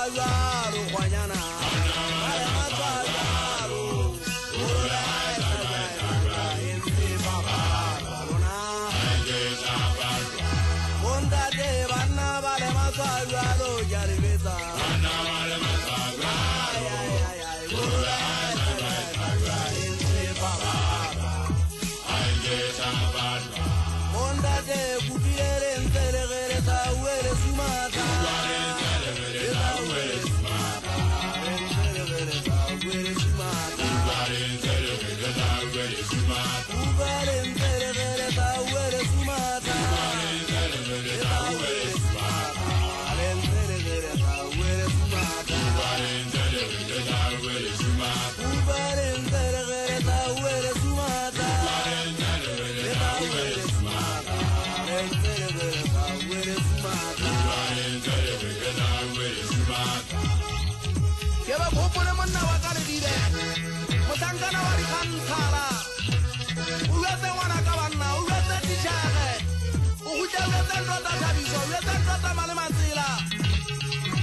matswalo Guanyana Bale matswalo Ula Ente Papa Luna Onda de Bana Bale matswalo Jaribeza Bana Bale matswalo Ay Ula Ente Papa Onda de Kubiere Ntere Tawere Sumata Keba popole monna wa ka le dire motangana wa di khantsala o yetse ngwana ka banna o yetse tishare o gutse o yetse ndota thabiso o yetse ndota male matsela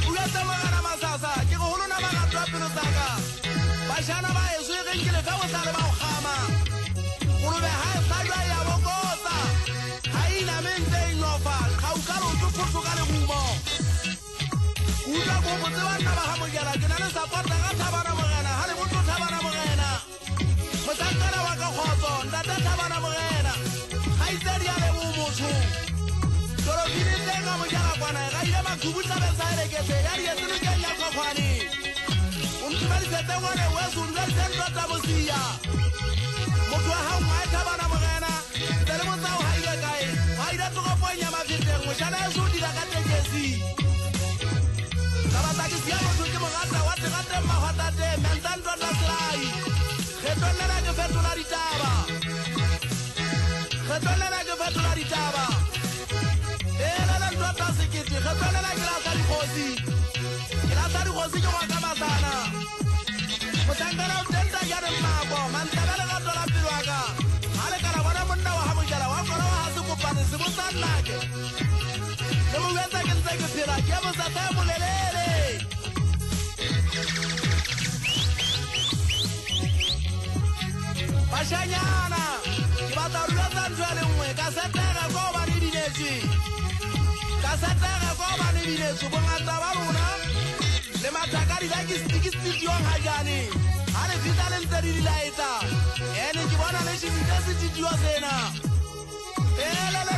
o yetse magana masasa ke go holona magatwa pelo tsaka bashana ba eso e renkile fa o sale ba o khama go be ha e salwa ya bokotsa ha ina mente inofa khaukalo tsophotso ka le bumo Uda go botse bana ba ha mogela ke na le support ga Thabana Morena ha le botso Thabana Morena motsangana wa ka khotso ndata Thabana Morena ga itsedi ya le bo motho toro dile tenga mogela kwana ga ile makubu tsa be sa eleketse ya di yetse ke nya khokhwani umtibali sete ngone wesu ndali sento tabosia motho ha o mai Thabana Morena tele motsa o ha ile kae ha ile tlo ponya mafiteng mo shana eso di la ka tekesi Tabata ke siamo tsoke mogata wa tegate mahota te mentando la slai Khetollela ke fetola ditaba Khetollela ke fetola ditaba Ela la ndota sekete khetollela ke la sa dikgosi Ke la sa dikgosi ke go ka masana Motangana o tenta ya re mabo mantabele ga tola pilwaka Ale kana bona monna wa ha mojala wa kora wa ha se kopane se botsannake Le mo wetsa ke ntse ke phela ke mo sa tsa molelele Bashanyana ke batla rula tsa ntwele nngwe ka setega go ba le dinetsi ka setega go ba le dinetsi bongata ba rona le matakadi ba ke studio ha jane ha le fita le ntse di laetsa ene ke bona le studio sena ela le